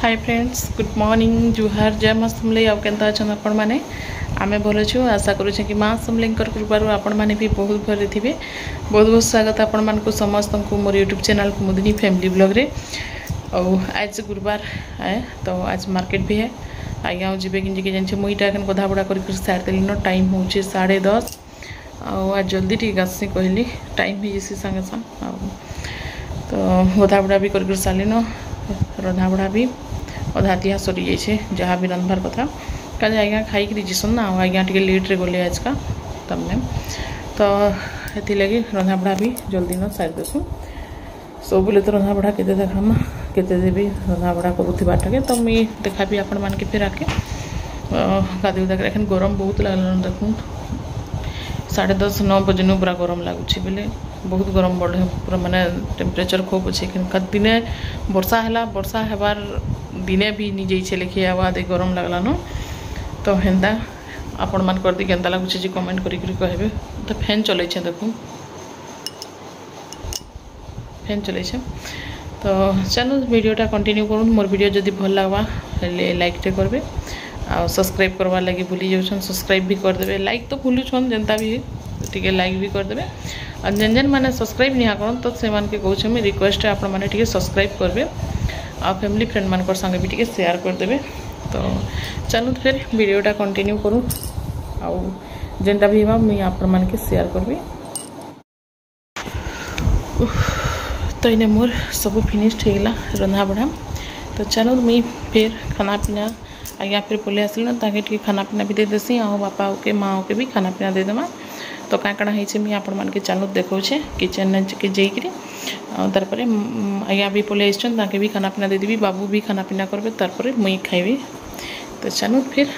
Hi friends good morning जुहार जय माँ समलेई आउ केंता अछन आपण माने आमे भल छु आशा करू कि माँ समलेईकर कृपारू आपण माने भी बहुत भले थे। बहुत बहुत स्वागत आपण मानक समस्त को मोर यूट्यूब चैनल कुमुदिनी फैमिली ब्लॉग रे। और आज गुरुवार है तो आज मार्केट भी है आज्ञा जी कि जानी मुईटा गधा बुड़ा कर सारी देली टाइम हूँ 10:30 आज जल्दी टी आसी कहली टाइम हो जैसी सागे संग तो गधा बुड़ा भी कर सारी रधा बुढ़ा भी अधा तिहा सरी जाइए जहाँ भी रंधबार कथा कल आज्ञा खाई जीसन ना आज्ञा टे लेट्रे गले आज का तमने तो ये लगी रंधा बुढ़ा भी जल्दी न सारी देसु सब बोले तो रंधा बुढ़ा केते देखामा केते देवी रंधा बुढ़ा करूबाटे तो मुझे देखा भी आपण मान के फिर आके गाधे उदा एखन गरम बहुत लगल देखूँ 10:30 9 बजे पूरा गरम लगुच बोले बहुत गरम बढ़े पूरा माने टेम्परेचर खूब अच्छे दिने वर्षा है वर्षा हेबार दिने भी नहीं जाइए लेकिन आवाज गरम लगला न तो हेन्ता आपण मान कर दी केन्ता लगुच कमेंट करी कहबे तो फैन चले देखूँ फैन चले तो चलो वीडियोटा कंटिन्यू करूँ मोर वीडियो जदि भल लगवा लाइक टे करबे आ सब्सक्राइब करवार लगी भूली जाऊन सब्सक्राइब भी करदे लाइक तो भूलुन जनता भी टे लाइक भी करदे और जेन जेन मैंने सब्सक्राइब नहीं कर तो से मान के कहूँ मुझे रिक्वेस्ट है आपण मैंने टे सब्सक्राइब करबे आ फैमिली फ्रेंड मान संगे भी टे शेयर करदे। तो चलो फिर वीडियोटा कंटिन्यू करूँ आउ जेनटा भी मुझे आपण मान के शेयर करबी। तो इन्हें मोर सब फिनिश्ड होगा रंधा बढ़ा तो चलो मुई फिर खाना पीना आज्ञा फिर पलि आसली ना ताके टी खाना पीना भी दे देसी आ बापा के माँ के भी खाना पीना दे देमा तो क्या कण है मुझे आपण मान के चलो देखौछे किचन के जाइकरी तारपर आज्ञा भी पलि आसन ताके भी खाना पीना दे देबी बाबू भी खाना पीना करबे तारपर मुई खाइबी। तो चलो फिर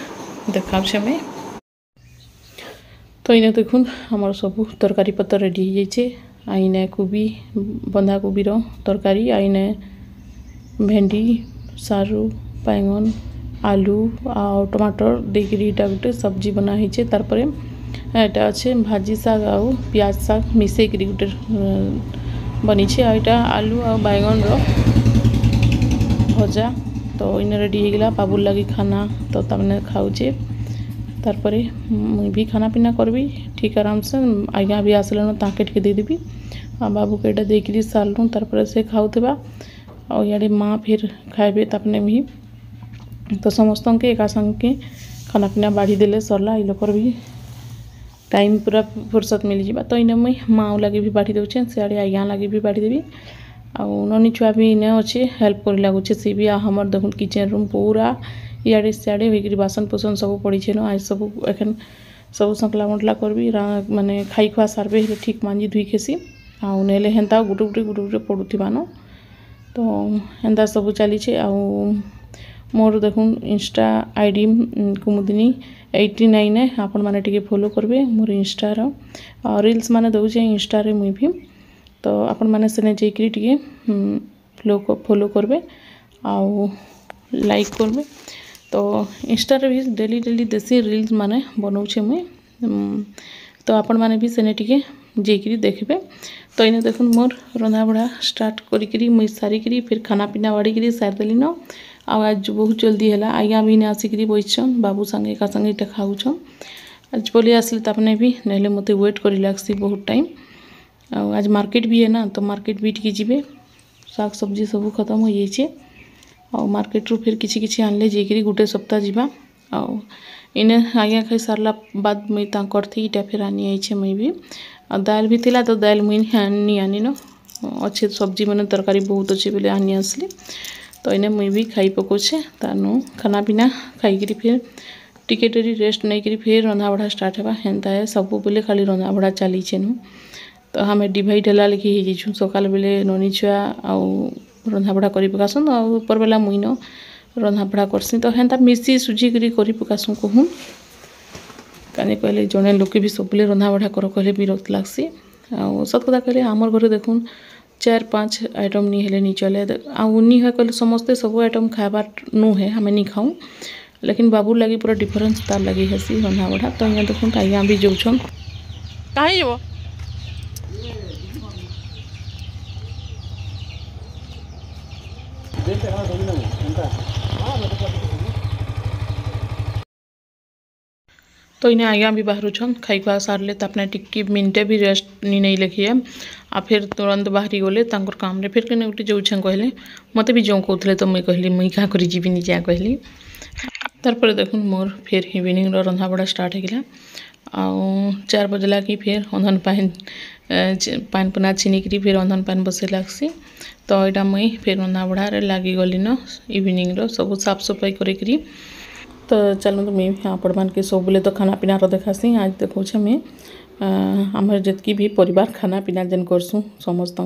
देखाउछे मैं तो इने देखुन हमर सब तरकारी पत्तर रेडी हो जाइए आईने कोबी बंधा कोबीर तरकारी आईने भेंडी सारू बैंगन आलू आ टमाटर देकरी गोटे सब्जी बना है तारपर एटा अच्छे भाजी साग आउ प्याज साग मिसेक गोटे बनी आईटा आलू आ बैंगन भजा तो इन रेडी होगा बाबूर लगी खाना तो तमने खाऊे तारपर मुई भी खाना पीना करबी ठीक आराम से आज्ञा भी आसलन ताके टे देदेवी आ बाबू के देकरी सारूँ तारपर से खाऊा और इे माँ फिर खाए तापने भी तो समस्त के एका संगे खाना पीना बाढ़ी देले सरला लोकर भी टाइम पूरा फुर्सत मिल जावा तो इने मुई माँ लगे भी बाढ़ी दूचे सियाड़े आज्ञा लगे भी बाढ़ी देवी आउ ननी छुआ भी इने अच्छे हेल्प कर लगुचे सी भी हमर देखुन किचन रूम पूरा इे सियाड़े होकर बासन पोसन सब पड़ी न आज सब एखन सब सकला मटला करबी माने खाई खुआ सारबे ठीक मांजी धुई खेसी आउ नेले हेन्ता गुटे गुटे पड़ुवा न तो हेन्ता सब चली आउ मोर देखुन इंस्टा आईडी कुमुदिनी 89 है आपण माने टिके फॉलो करबे मोर इंस्टार और रील्स माने दउचे इंस्टा रे मुई भी तो आपण माने सेने जेकरी टिके फॉलो करबे आउ लाइक करबे तो इंस्टा रे भी डेली देसी रील्स माने बनौछे मुई तो आपण माने भी सेने टिके जेकरी देखबे। तो इने देखुन मोर रंधा बड़ा स्टार्ट करी मुई सारिकी फिर खाना पीना बाड़ी सारी देली न आज बहुत जल्दी है आज्ञा भी ने आसिक बैठन बाबू संगे एका संगे इटा खाऊन आज पलि आसली तापने भी नहले मत वेट कर लगसी बहुत टाइम आज मार्केट भी है ना तो मार्केट भी टिके जीवे साग सब्जी सब खत्म हो जाइए और मार्केट रू फिर किछि आनले जेकरी गोटे सप्ताह जीवा और इने आज्ञा खाई सारला बाद मुई तांकर थी इटा फिर आनी आइछे मुई भी और दाल भी थिला तो दाल मुई नहीं आनी न अच्छे सब्जी मैंने तरकारी बहुत अच्छे बोले आनी आसली तो इन्हें मुई भी खाई पकोछे तानु खाना पीना खाई फिर टिके डेरी रेस्ट नहीं करी फिर रंधा बढ़ा स्टार्ट है हेन्ता है सब बोले खाली रंधा बढ़ा चलीचे नु तो हमें डिवाइड है लिखी हो जाइछुँ सकाल बेले ननी छुआ आउ रंधा बढ़ा कर पकासन और ऊपर बेला मुई न रंधा बढ़ा करसी तो हेन्ता मिसी सुझी कर पकासुँ कहूँ कहीं कहले जड़े लोके भी सब रंधा बढ़ा कर कहले विरक्त लगसी आ सत कथा कहले आमर घर देखुन 4-5 आइटम नहीं हेले नहीं चले आनी है कहले समस्ते सब आइटम खाबार नु है हमें नहीं खाऊँ लेकिन बाबू लगी पूरा डिफरेंस तार लगी हेसी रंधा बढ़ा तो अँ देखुन आज्ञा भी जाऊन कहीं जाब तो इन्हें आज्ञा भी बाहर खाई खुआ सारे तापने टिक्की मिनटे भी रेस्ट नहीं लिखिए आ फिर तुरंत बाहरी गले काम रे फिर कने उठी जाऊँ कहले मत भी जो कहते तो मुई कहली मुई क्या कर जीविनी जा कहली तार देखुन मोर फिर इवनिंग रंधा बड़ा स्टार्ट होगा आउ 4 बजला कि फिर रंधन पान पुना छीनिकी फिर रंधन पान बसे लगसी तो यहाँ मुई फिर रंधा बड़ा लगी गली न इवनिंग सब साफ सफाई करी तो चलो मुझे आपण मान के सब बोले तो खाना पीना देखासी आज देखो मुझे आम जितकी भी परिवार खाना पीना जेन करसूँ समस्त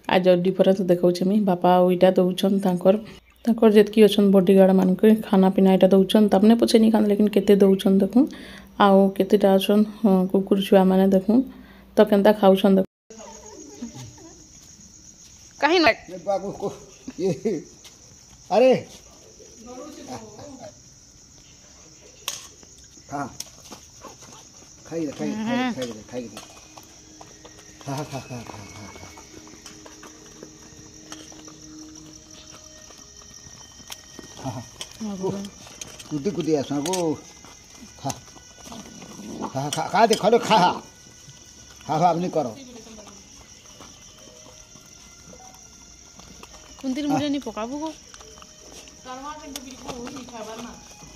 आज डिफरेन्स देखा मुझे बापा इटा दौन तांकर जितकी अच्छा बॉडीगार्ड मान खाना पीना यहाँ दौन तपने पचे नहीं खाना लेकिन केते दौन देखूँ आउ केतेटा अच्छा कुकुर छुआ मैंने देखूँ तो केन्ता खाऊन देख कहीं ना बाबू को ये अरे हाँ खाई खा कूदी कूदी आस खा खा खा खा दे खा खा खा अपनी करो कुंतीर मुझे नहीं पकाबो को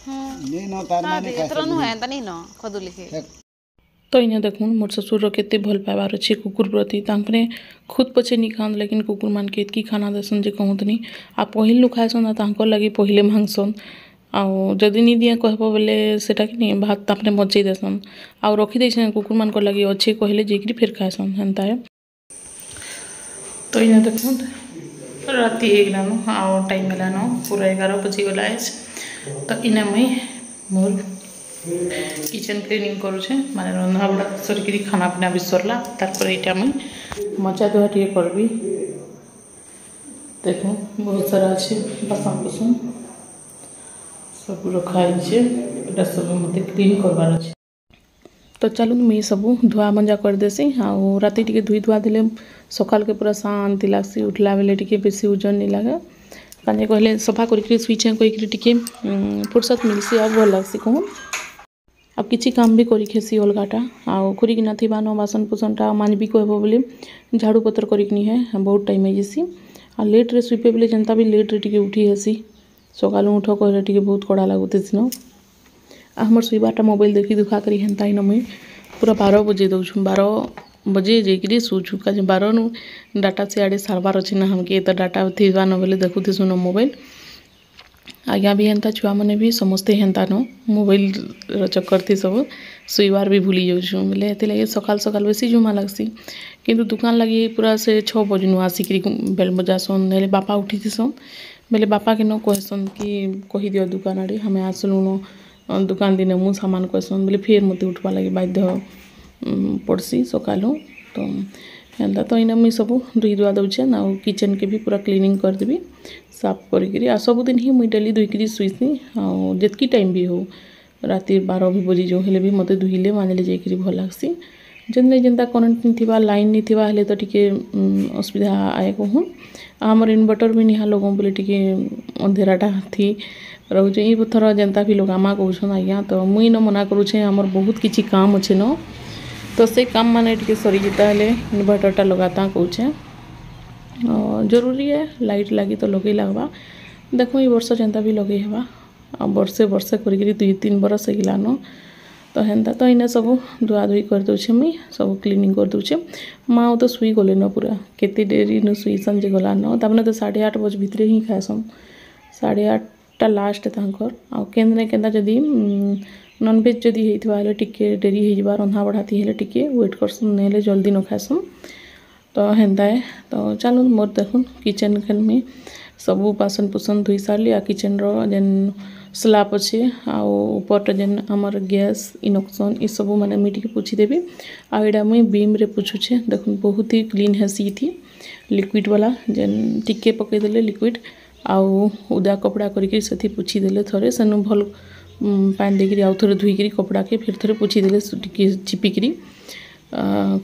नहीं ना तार माने इतना नु है तनी न खदु लिखे तो इन्हें देखूँ मोर ससुर केते भल पाइबार अच्छे कुकुर प्रति तांपने खुद पचे नहीं खान लेकिन कुकुर मान के इतकी खाना देसन जे कहतनी आ पहिल नु खाएसन तांकर लगी पहिले मांगसन आउ जदि नहीं दिए कहब बोले सेटा कि नहीं भात तापने बचई देसन आउ रखी देसन कुकुर मान को लगी अच्छे कहले जेकरी फिर खाएसन हेनता है तो इन्हें देखूँ राति होगलान आउ टाइम हेलान पूरा 11 बजी गला तो इन्हें मुई मोर किचन क्लीनिंग करुचे माने रंधा बड़ा सरिकी खाना पीना भी सरला तारपर यहाँ मुई मजा धुआ टे करबी देखो बहुत सारा अच्छे बासन कुसन सब रखाई सब मत क्लीन करवार अच्छे तो चलो मुई सब धुआ मंजा कर देसी आउ राति टिके धुई धुआ देले सकाल के पूरा शांति लागसी उठला बेले टिके बेसी ओजन नहीं लगे काजे कहले सफा करके सुईचे कहीकि टिके फुर्सत मिलसी आ भल लागसी कहूँ अब किसी काम भी करी खेसी अलगाटा आउ करिकिना थिबा न बासन कुसनटा मानबी कहब बोले झाड़ू पतर करिकनी है बहुत टाइम हो जैसी आ लेट रे सुइपे बोले जनता भी लेट रे टिके उठी हेसी सकाल उठ कहले टिके बहुत कड़ा लागुतेसी न हमर सुइबाटा मोबाइल देखी दुखा करी हेन्ता ही न मुई पूरा 12 बजे दौछु 12 बजे जेकि सोचु का 12 नु डाटा से आड़े सारबार अच्छे ना हमके तो डाटा थीबा न बोले देखुते सुन मोबाइल आज्ञा भी हेन्ता छुआ मैंने भी समस्ते हेन्ता न मोबाइल चक्कर थी सब सुइबार भी भूली जाऊँ बोले ये लगे सकाल सकाल बेसी जुमा लगसी किंतु दुकान लगी पूरा से 6 बजे आसिक बेल बजासन ना बापा उठी थीसन बोले बापा के न कहसन कि कही दियो दुकान आड़े हमें आसलु न दुकान दिन मु सामान कहसन बोले फिर मत उठवा लगे बाध्य पड़सी सकालू तो एंता तो इना मुई सब धुई धुआ दौचे ना किचन के भी पूरा क्लीनिंग करदेवी साफ करी आ सबुदिन ही मुई डेली धुईकरी सुईसी जितकी टाइम भी हो राति 12 भी बजी जो हेले भी मते धुईले मानले जाइकरी भल लागसी जेन जेनता करेंट नहीं थिबा लाइन नहीं थिबा हेले तो टिके असुविधा आए कहूँ आमर इन्वर्टर भी निहा लोगों बोले टिके अंधेराटा थी रोचे ये थर जेनता भी लोग आमा कहछन आज्ञा तो मुई न मना करूछे आमर बहुत किछि काम अच्छे न तो से काम माने टिके सरी जिता हेले इन्वर्टरटा लगाता कहछे जरूरी है लाइट लगी तो लगे लगवा देखो ये वर्ष जेनता भी लगे हेबा आ वर्षे वर्षे करी 2-3 बरस होगलान तो हेन्ता तो इना सब धुआ धुई कर दौचे मुई सब क्लीनिंग कर दौचे माँ तो सुई गले न पूरा केते डेरी न सुईसन जे गलान तमने तो 8:30 बजे भितर ही खाएसन 8:30 लास्ट तांकर आ केन्दा जदि नॉनवेज जदि होइथिबा हेले टिके डेरी हो जिबा रंधा बढ़ाती हेले टिके वेट करसन नेले जल्दी न खाएसन तो हेन्ता है तो चलो मोर देखुन किचन खन में सब बासन पुसन धुई सारी आ किचन रो जेन स्लाब अच्छे आउ ऊपर जेन आमर गैस इंडक्शन ये सब माने मिटिके पोछि देबी आ एडा मुई बीम रे पोछुछे देखुन बहुत ही क्लीन हेसी थी लिक्विड वाला जेन टिके पकई देले लिक्विड आउ उदा कपड़ा करके सथी पोछि देले थरे सनु भल पानी देकरी आउ थरे धुईकरी कपड़ा के फिर थरे पोछि देले टिके चिपिकरी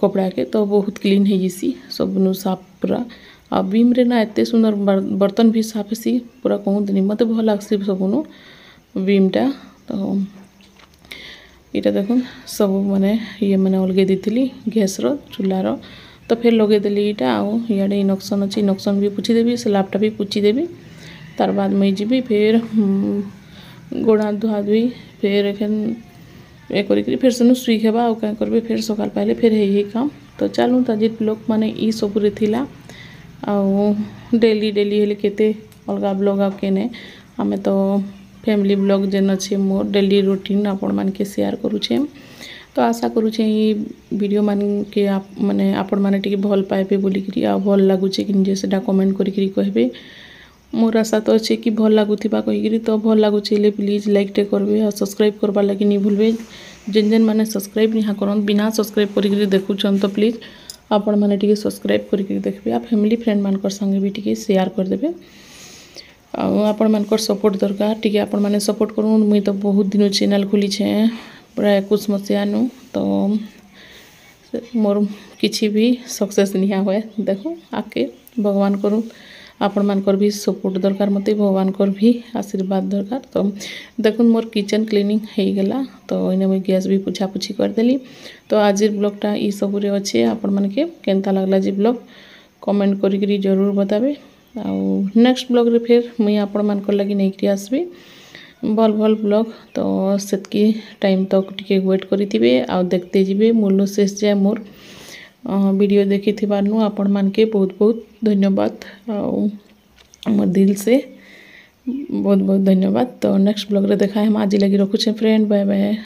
कपड़ा के तो बहुत क्लीन है जैसी सब नु साफ पूरा आ बीम रे ना एते सुंदर बर्तन भी साफ हेसी पूरा कहूँनी मत भल लग्सी सबुनु बीमटा। तो यहाँ देखो सब माने ये मैंने अलगे दी गैस चूलार तो फिर लगेदेली यहाँ आउ इे इंडक्शन अच्छी इंडक्शन भी पोछीदेवी स्लाबटा भी पोछीदेवी तार बाद मुई जी फिर गोड़ा धुआ धुई फिर एखन ये करी फिर सेनु सुई खेबा और क्या करें फिर सकाल पाइले फिर यही काम। तो चलूँ तो आज ब्लॉग माने ई सबुरे थिला आउ डेली डेली हेले केते अलगा ब्लॉग आ केने आमे तो फैमिली ब्लॉग जेन अच्छे मोर डेली रूटीन आपण मान के शेयर करूछे। तो आशा करूछे ये वीडियो मान के आप माने आपण माने टिके भल पाइबे बोलिकरी आ भल लागुचे कि निजे सेटा कमेंट करिकरी कहबे। मोर आशा तो अच्छे कि भल लागुथिबा कहिकरी तो भल लागुचे प्लीज लाइक टे करबे और सब्सक्राइब करबा लगी नहीं भूलबे। जेन जेन माने सब्सक्राइब नहीं करन बिना सब्सक्राइब करिकरी देखुछन तो प्लीज आपण माने टिके सब्सक्राइब करिकरी देखबे आ फैमिली फ्रेंड मानकर संगे भी टिके शेयर कर देबे। आपण मानकर सपोर्ट दरकार टिके आपण माने सपोर्ट करूँ। मुई तो बहुत दिन चैनल खोली छे प्राय 21 मसीहा नु तो मोर किसी भी सक्सेस नहीं हुए देखो आके भगवान करूँ आपण मानकर भी सपोर्ट दरकार मत भगवान कर भी आशीर्वाद दरकार। तो देखो मोर किचन क्लीनिंग हो गला तो इने मुई गैस भी पोछापोछी करदेली। तो आज ब्लॉगटा ई सबुरे अच्छे आपण मानके केनता लागला जे ब्लॉग कमेंट करी जरूर बताबे। आउ नेक्स्ट ब्लॉग रे फिर मुई आपण मानकर लगी नहीं आसबी भल भल ब्लॉग। तो सेतकी टाइम तक टिके वेट करिथिबे आ देखते जिबे मूल शेष जाए मोर वीडियो देखि थिबारनु आपण मानके बहुत बहुत धन्यवाद मोर दिल से बहुत बहुत धन्यवाद। तो नेक्स्ट ब्लॉग रे देखा हम आज लगी रखुछे फ्रेंड बाय बाय।